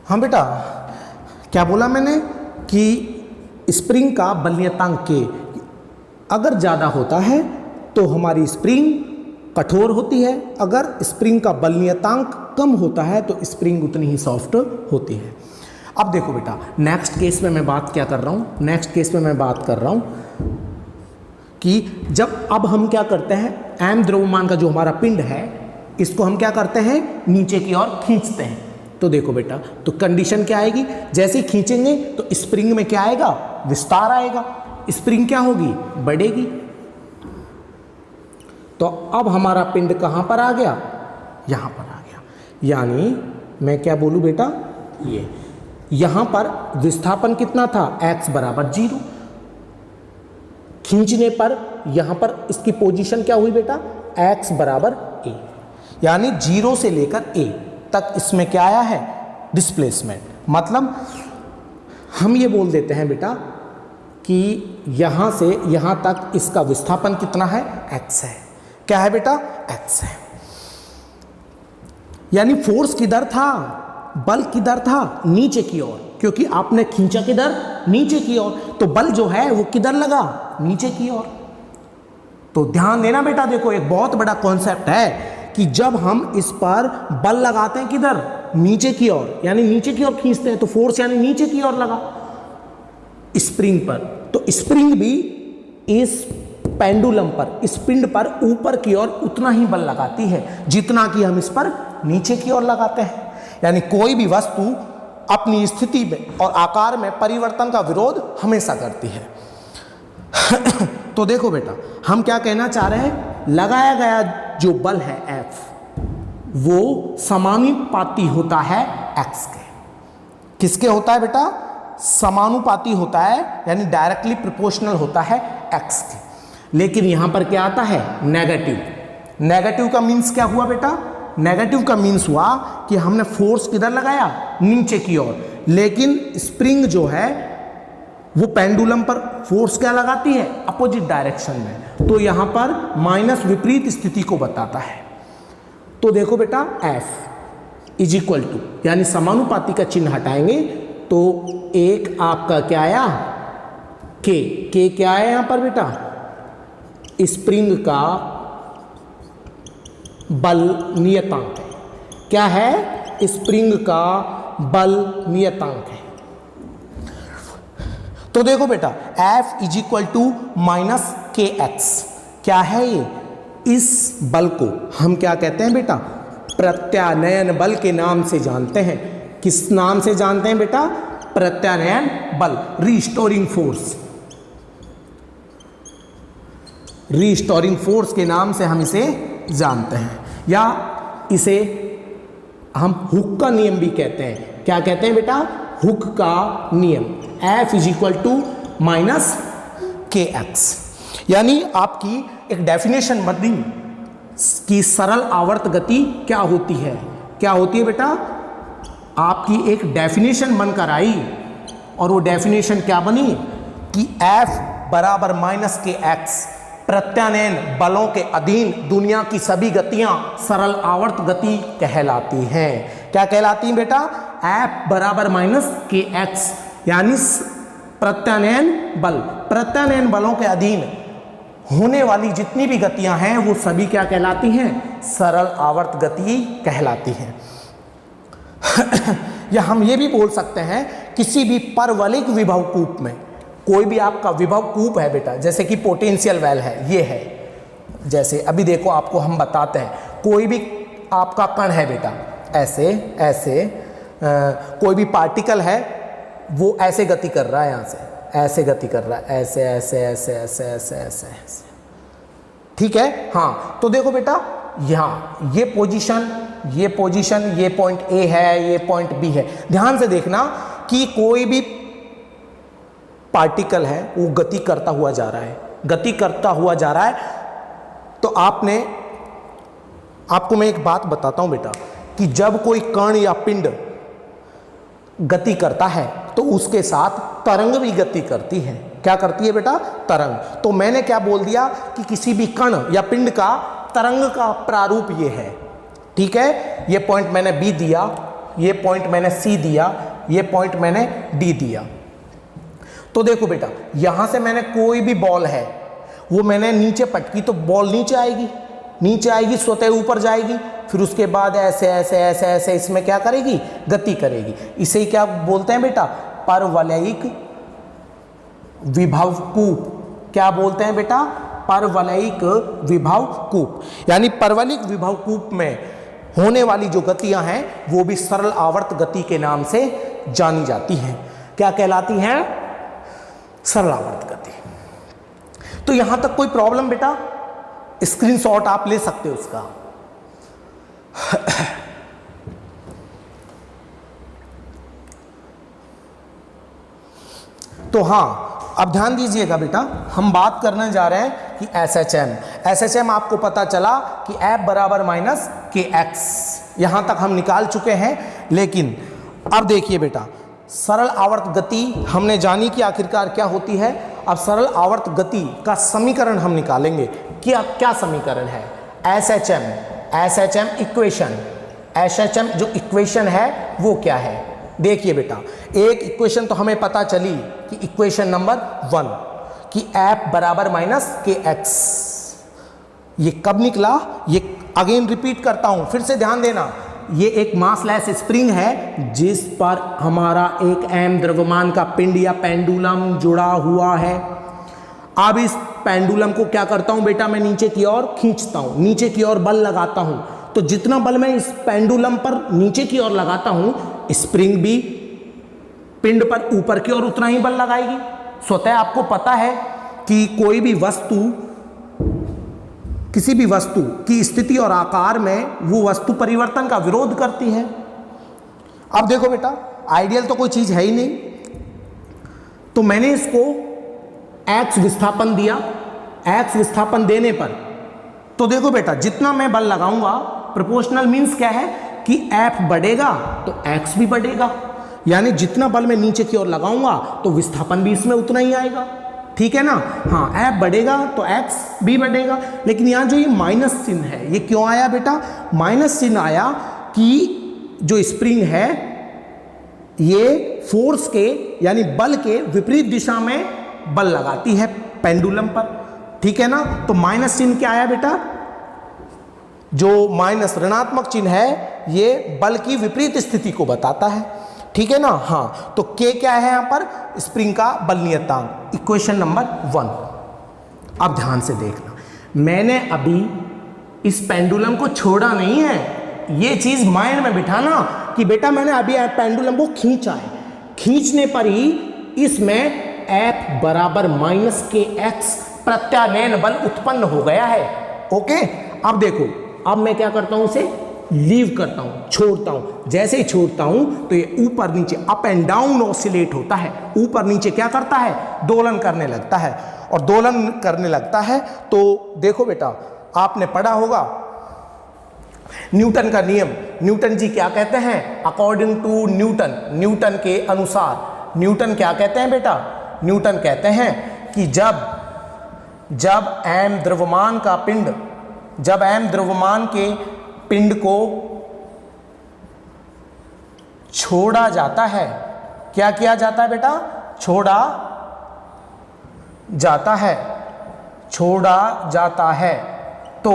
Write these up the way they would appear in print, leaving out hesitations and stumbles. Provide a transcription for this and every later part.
हाँ बेटा, क्या बोला मैंने कि स्प्रिंग का बल नियतांक के अगर ज़्यादा होता है तो हमारी स्प्रिंग कठोर होती है, अगर स्प्रिंग का बल नियतांक कम होता है तो स्प्रिंग उतनी ही सॉफ्ट होती है। अब देखो बेटा, नेक्स्ट केस में मैं बात क्या कर रहा हूँ, नेक्स्ट केस में मैं बात कर रहा हूँ कि जब अब हम क्या करते हैं, m द्रव्यमान का जो हमारा पिंड है इसको हम क्या करते हैं, नीचे की ओर खींचते हैं। तो देखो बेटा, तो कंडीशन क्या आएगी, जैसे ही खींचेंगे तो स्प्रिंग में क्या आएगा, विस्तार आएगा, स्प्रिंग क्या होगी, बढ़ेगी। तो अब हमारा पिंड कहाँ पर आ गया, यहाँ पर आ गया। यानी मैं क्या बोलूँ बेटा, ये यहाँ पर विस्थापन कितना था, x बराबर 0। खींचने पर यहाँ पर इसकी पोजीशन क्या हुई बेटा, x बराबर a, यानी 0 से लेकर a तक इसमें क्या आया है, डिस्प्लेसमेंट। मतलब हम ये बोल देते हैं बेटा कि यहाँ से यहाँ तक इसका विस्थापन कितना है, x है। क्या है बेटा, x है। यानी फोर्स किधर था, बल किधर था, नीचे की ओर, क्योंकि आपने खींचा किधर, नीचे की ओर, तो बल जो है वो किधर लगा, नीचे की ओर। तो ध्यान देना बेटा, देखो एक बहुत बड़ा कॉन्सेप्ट है कि जब हम इस पर बल लगाते हैं किधर, नीचे की ओर, यानी नीचे की ओर खींचते हैं तो फोर्स यानी नीचे की ओर लगा स्प्रिंग पर, तो स्प्रिंग भी इस पेंडुलम पर, इस पिंड पर ऊपर की ओर उतना ही बल लगाती है जितना कि हम इस पर नीचे की ओर लगाते हैं। यानी कोई भी वस्तु अपनी स्थिति में और आकार में परिवर्तन का विरोध हमेशा करती है। तो देखो बेटा, हम क्या कहना चाह रहे हैं, लगाया गया जो बल है F वो समानुपाती होता है x के। किसके होता है बेटा, समानुपाती होता है, यानी डायरेक्टली प्रोपोर्शनल होता है x के। लेकिन यहां पर क्या आता है, नेगेटिव। नेगेटिव का मीन्स क्या हुआ बेटा, नेगेटिव का मीन्स हुआ कि हमने फोर्स किधर लगाया, नीचे की ओर, लेकिन स्प्रिंग जो है वो पेंडुलम पर फोर्स क्या लगाती है, अपोजिट डायरेक्शन में। तो यहां पर माइनस विपरीत स्थिति को बताता है। तो देखो बेटा, F इज इक्वल टू, यानी समानुपाती का चिन्ह हटाएंगे तो एक आपका क्या आया, K क्या आया यहां पर बेटा, स्प्रिंग का बल नियतांक है। क्या है, स्प्रिंग का बल नियतांक है। तो देखो बेटा, F is equal to minus KX, क्या है ये, इस बल को हम क्या कहते हैं बेटा, प्रत्यानयन बल के नाम से जानते हैं। किस नाम से जानते हैं बेटा, प्रत्यानयन बल, रीस्टोरिंग फोर्स। रीस्टोरिंग फोर्स के नाम से हम इसे जानते हैं, या इसे हम हुक का नियम भी कहते हैं। क्या कहते हैं बेटा, हुक का नियम। F is equal to minus KX, यानी आपकी एक डेफिनेशन बनी कि सरल आवर्त गति क्या होती है। क्या होती है बेटा, आपकी एक डेफिनेशन बनकर आई, और वो डेफिनेशन क्या बनी कि F बराबर माइनस KX प्रत्यानयन बलों के अधीन दुनिया की सभी गतियां सरल आवर्त गति कहलाती हैं। क्या कहलाती हैं बेटा, F बराबर माइनस KX, यानी प्रत्यानयन बल, प्रत्यानयन बलों के अधीन होने वाली जितनी भी गतियां हैं वो सभी क्या कहलाती हैं, सरल आवर्त गति कहलाती हैं। या हम ये भी बोल सकते हैं, किसी भी परवलयिक विभव कूप में, कोई भी आपका विभव कूप है बेटा, जैसे कि पोटेंशियल वेल है, ये है, जैसे अभी देखो आपको हम बताते हैं, कोई भी आपका कण है बेटा, ऐसे ऐसे कोई भी पार्टिकल है वो ऐसे गति कर रहा है, यहाँ से ऐसे गति कर रहा है, ऐसे ऐसे ऐसे ऐसे ऐसे ऐसे ऐसे, ठीक है। हाँ, तो देखो बेटा, यहाँ ये पोजीशन, ये पोजीशन, ये पॉइंट A है, ये पॉइंट B है। ध्यान से देखना कि कोई भी पार्टिकल है वो गति करता हुआ जा रहा है, गति करता हुआ जा रहा है। तो आपको मैं एक बात बताता हूं बेटा, कि जब कोई कण या पिंड गति करता है तो उसके साथ तरंग भी गति करती है। क्या करती है बेटा, तरंग। तो मैंने क्या बोल दिया कि किसी भी कण या पिंड का तरंग का प्रारूप ये है, ठीक है। ये पॉइंट मैंने B दिया, ये पॉइंट मैंने सी दिया, ये पॉइंट मैंने डी दिया। तो देखो बेटा, यहां से मैंने कोई भी बॉल है वो मैंने नीचे पटकी तो बॉल नीचे आएगी, नीचे आएगी, स्वतः ऊपर जाएगी, फिर उसके बाद ऐसे ऐसे ऐसे ऐसे इसमें क्या करेगी, गति करेगी। इसे ही क्या बोलते हैं बेटा, परवलयिक विभव कूप। क्या बोलते हैं बेटा, परवलयिक विभव कूप। यानी परवलयिक विभव कूप में होने वाली जो गतियां हैं वो भी सरल आवर्त गति के नाम से जानी जाती हैं। क्या कहलाती हैं, सरल आवर्त गति। तो यहां तक कोई प्रॉब्लम बेटा, स्क्रीनशॉट आप ले सकते हो उसका। तो हाँ, अब ध्यान दीजिएगा बेटा, हम बात करने जा रहे हैं कि एसएचएम आपको पता चला कि F बराबर माइनस के एक्स, यहां तक हम निकाल चुके हैं। लेकिन अब देखिए बेटा, सरल आवर्त गति हमने जानी कि आखिरकार क्या होती है। अब सरल आवर्त गति का समीकरण हम निकालेंगे। क्या समीकरण है, एसएचएम इक्वेशन, एसएचएम जो इक्वेशन है वो क्या है। देखिए बेटा, एक इक्वेशन तो हमें पता चली कि इक्वेशन नंबर 1 कि F बराबर माइनस के एक्स। ये कब निकला, ये अगेन रिपीट करता हूं, फिर से ध्यान देना। ये एक मासलेस स्प्रिंग है जिस पर हमारा एक m द्रव्यमान का पिंड या पेंडुलम जुड़ा हुआ है। अब इस पेंडुलम को क्या करता हूं बेटा, मैं नीचे की ओर खींचता हूं, नीचे की ओर बल लगाता हूं। तो जितना बल मैं इस पेंडुलम पर नीचे की ओर लगाता हूं, स्प्रिंग भी पिंड पर ऊपर की ओर उतना ही बल लगाएगी। स्वतः आपको पता है कि कोई भी वस्तु, किसी भी वस्तु की स्थिति और आकार में वो वस्तु परिवर्तन का विरोध करती है। अब देखो बेटा, आइडियल तो कोई चीज है ही नहीं, तो मैंने इसको x विस्थापन दिया। x विस्थापन देने पर तो देखो बेटा, जितना मैं बल लगाऊंगा, प्रोपोर्शनल मींस क्या है कि F बढ़ेगा तो x भी बढ़ेगा। यानी जितना बल मैं नीचे की ओर लगाऊंगा तो विस्थापन भी इसमें उतना ही आएगा। ठीक है ना, हाँ, F बढ़ेगा तो x भी बढ़ेगा। लेकिन यहाँ जो ये माइनस चिन्ह है, ये क्यों आया बेटा, माइनस चिन्ह आया कि जो स्प्रिंग है ये फोर्स के यानी बल के विपरीत दिशा में बल लगाती है पेंडुलम पर। ठीक है ना, तो माइनस चिन्ह क्या आया बेटा, जो माइनस ऋणात्मक चिन्ह है ये बल की विपरीत स्थिति को बताता है। ठीक है ना, हाँ, तो K क्या है यहां पर, स्प्रिंग का बल नियतांक, इक्वेशन नंबर 1। अब ध्यान से देखना, मैंने अभी इस पेंडुलम को छोड़ा नहीं है। ये चीज माइंड में बिठाना कि बेटा मैंने अभी पेंडुलम को खींचा है, खींचने पर ही इसमें F बराबर माइनस के एक्स प्रत्यानयन बल उत्पन्न हो गया है। ओके, अब देखो, अब मैं क्या करता हूं, इसे लीव करता हूं, छोड़ता हूं। जैसे ही छोड़ता हूं तो ये ऊपर नीचे अप एंड डाउन ऑसिलेट होता है, ऊपर नीचे क्या करता है, दोलन करने लगता है। और दोलन करने लगता है तो देखो बेटा, आपने पढ़ा होगा न्यूटन का नियम। न्यूटन जी क्या कहते हैं, अकॉर्डिंग टू न्यूटन, न्यूटन के अनुसार, न्यूटन क्या कहते हैं बेटा, न्यूटन कहते हैं कि जब m द्रव्यमान का पिंड, जब m द्रव्यमान के पिंड को छोड़ा जाता है, क्या किया जाता है बेटा, छोड़ा जाता है, तो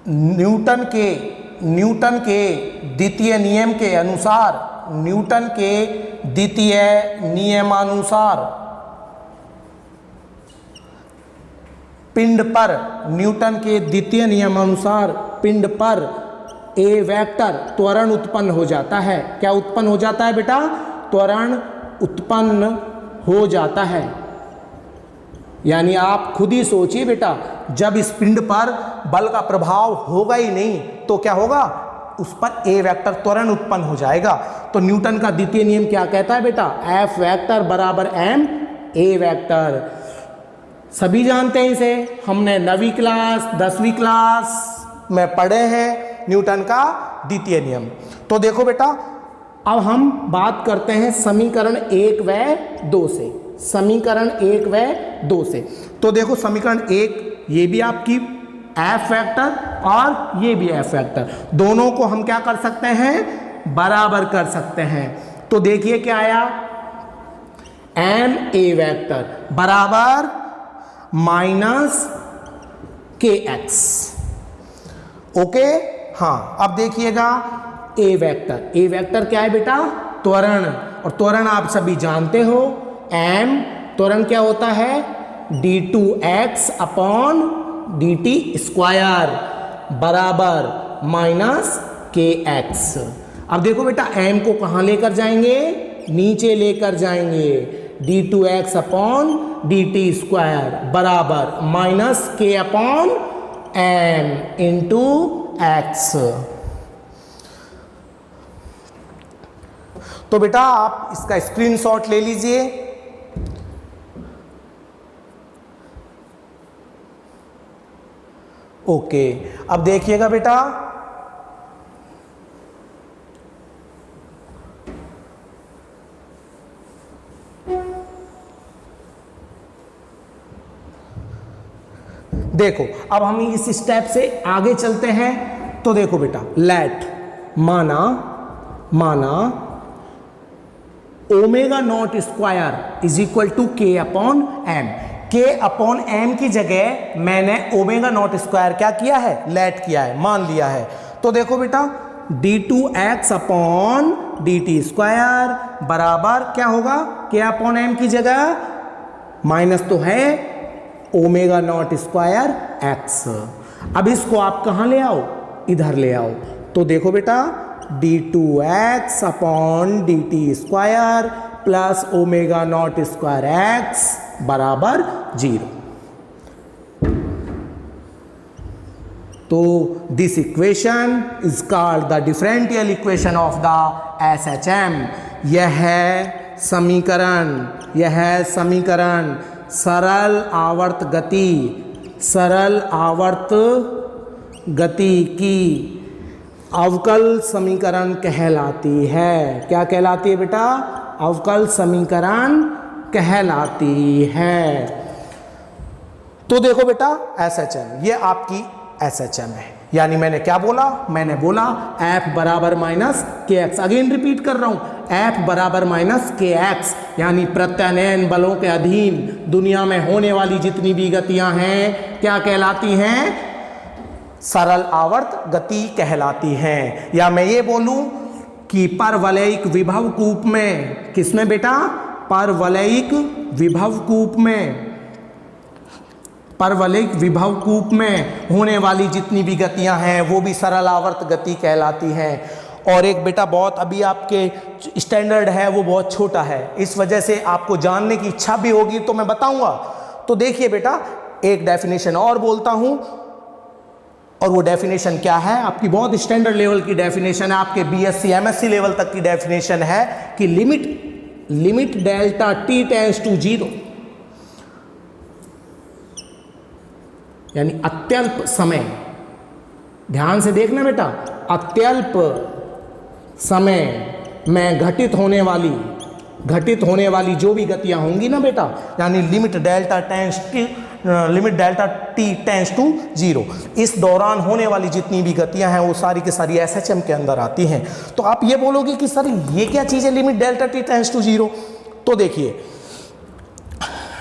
न्यूटन के द्वितीय नियम के अनुसार, न्यूटन के द्वितीय नियमानुसार पिंड पर, न्यूटन के द्वितीय नियमानुसार पिंड पर ए वेक्टर त्वरण उत्पन्न हो जाता है। क्या उत्पन्न हो जाता है बेटा, त्वरण उत्पन्न हो जाता है। यानी आप खुद ही सोचिए बेटा, जब इस पिंड पर बल का प्रभाव होगा ही नहीं तो क्या होगा, उस पर ए वेक्टर त्वरण उत्पन्न हो जाएगा। तो न्यूटन का द्वितीय नियम क्या कहता है बेटा, F वेक्टर बराबर m ए वेक्टर। सभी जानते हैं इसे, हमने 9वीं क्लास 10वीं क्लास में पढ़े हैं न्यूटन का द्वितीय नियम। तो देखो बेटा, अब हम बात करते हैं समीकरण 1 व 2 से, समीकरण 1 व 2 से। तो देखो समीकरण 1, ये भी आपकी F वेक्टर और ये भी F वेक्टर, दोनों को हम क्या कर सकते हैं, बराबर कर सकते हैं। तो देखिए क्या आया, एम ए वेक्टर बराबर माइनस के एक्स। ओके, हाँ अब देखिएगा ए वेक्टर क्या है बेटा, त्वरण, और त्वरण आप सभी जानते हो, एम त्वरण क्या होता है, d2x अपॉन dt स्क्वायर बराबर माइनस के एक्स। अब देखो बेटा m को कहाँ लेकर जाएंगे, नीचे लेकर जाएंगे, d2x अपॉन dt स्क्वायर बराबर माइनस के अपॉन m इंटू एक्स। तो बेटा आप इसका स्क्रीनशॉट ले लीजिए। ओके, अब देखिएगा बेटा, देखो अब हम इस स्टेप से आगे चलते हैं। तो देखो बेटा, लेट माना omega naught square is equal to K upon M. K upon M की जगह मैंने ओमेगा नॉट स्क्वायर क्या किया है, लेट किया है, मान लिया है। तो देखो बेटा d2x अपॉन dt स्क्वायर बराबर क्या होगा, के अपॉन एम की जगह माइनस तो है ओमेगा नॉट स्क्वायर x। अब इसको आप कहाँ ले आओ, इधर ले आओ। तो देखो बेटा d2x upon dt square plus omega naught square x बराबर 0। तो this equation is called the differential equation of the SHM। यह है समीकरण सरल आवर्त गति की अवकल समीकरण कहलाती है। क्या कहलाती है बेटा, अवकल समीकरण कहलाती है। तो देखो बेटा SHM, ये आपकी SHM है। यानी मैंने क्या बोला, मैंने बोला F बराबर माइनस के एक्स। अगेन रिपीट कर रहा हूं, F बराबर माइनस के एक्स, यानी प्रत्यानयन बलों के अधीन दुनिया में होने वाली जितनी भी गतियां हैं क्या कहलाती हैं, सरल आवर्त गति कहलाती हैं। या मैं ये बोलूं कि परवलयिक विभव कूप में, किसमें बेटा, परवलयिक विभव कूप में होने वाली जितनी भी गतियां हैं वो भी सरल आवर्त गति कहलाती हैं। और एक बेटा बहुत अभी आपके स्टैंडर्ड है वो बहुत छोटा है, इस वजह से आपको जानने की इच्छा भी होगी तो मैं बताऊंगा। तो देखिए बेटा, एक डेफिनेशन और बोलता हूं, और वो डेफिनेशन क्या है, आपकी बहुत स्टैंडर्ड लेवल की डेफिनेशन है, आपके BSc MSc लेवल तक की डेफिनेशन है कि limit delta t tends to 0, यानी अत्यल्प समय, ध्यान से देखना बेटा, अत्यल्प समय में घटित होने वाली जो भी गतियां होंगी ना बेटा, यानी limit delta t tends to 0, इस दौरान होने वाली जितनी भी गतियां हैं वो सारी की सारी SHM के अंदर आती हैं। तो आप ये बोलोगे कि सर ये क्या चीज़ है limit delta t tends to 0? तो देखिए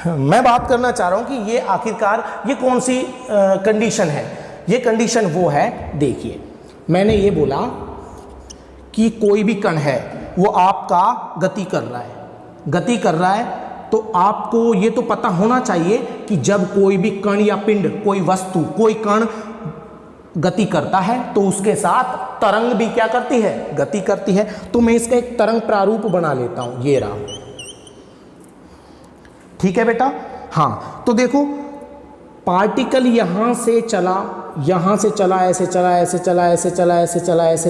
मैं बात करना चाह रहा हूं कि ये आखिरकार ये कौन सी कंडीशन है। ये कंडीशन वो है, देखिए मैंने ये बोला कि कोई भी कण है वो आपका गति कर रहा है, तो आपको ये तो पता होना चाहिए कि जब कोई भी कण या पिंड, कोई वस्तु, कोई कण गति करता है तो उसके साथ तरंग भी क्या करती है, गति करती है। तो मैं इसका एक तरंग प्रारूप बना लेता हूं, ये रहा, ठीक है बेटा। हाँ, तो देखो पार्टिकल यहां से चला, ऐसे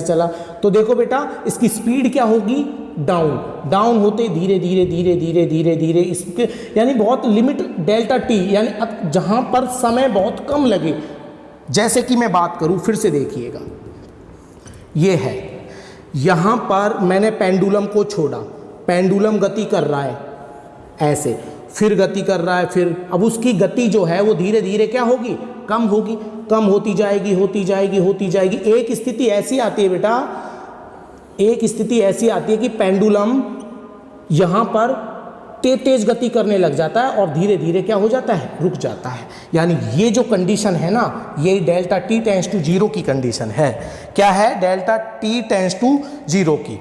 चला, तो देखो बेटा इसकी स्पीड क्या होगी, डाउन होते धीरे इसके, यानी बहुत लिमिट डेल्टा t, यानी जहां पर समय बहुत कम लगे। जैसे कि मैं बात करूं, फिर से देखिएगा, ये है, यहां पर मैंने पेंडुलम को छोड़ा, पेंडुलम गति कर रहा है ऐसे, फिर गति कर रहा है, फिर अब उसकी गति जो है वो धीरे धीरे क्या होगी, कम होगी, कम होती जाएगी। एक स्थिति ऐसी आती है बेटा, एक स्थिति ऐसी आती है कि पेंडुलम यहाँ पर तेज गति करने लग जाता है और धीरे धीरे क्या हो जाता है, रुक जाता है। यानी ये जो कंडीशन है ना, ये delta T tends to zero की कंडीशन है। क्या है? Delta T tends to zero की।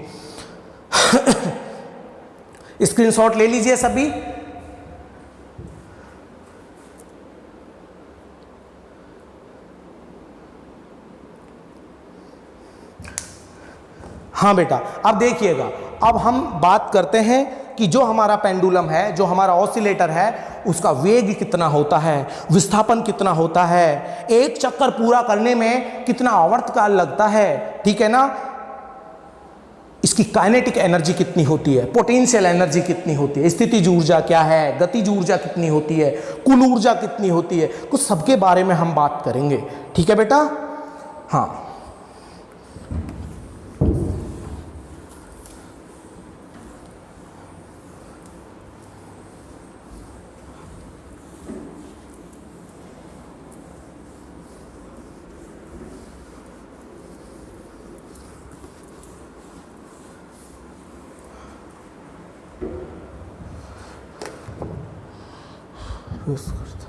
स्क्रीनशॉट ले लीजिए सभी। हाँ बेटा, अब देखिएगा, अब हम बात करते हैं कि जो हमारा पेंडुलम है, जो हमारा ऑसिलेटर है, उसका वेग कितना होता है, विस्थापन कितना होता है, एक चक्कर पूरा करने में कितना आवर्तकाल लगता है, ठीक है ना, इसकी काइनेटिक एनर्जी कितनी होती है, पोटेंशियल एनर्जी कितनी होती है, स्थितिज ऊर्जा क्या है, गतिज ऊर्जा कितनी होती है, कुल ऊर्जा कितनी होती है, कुछ सबके बारे में हम बात करेंगे। ठीक है बेटा? हाँ, करता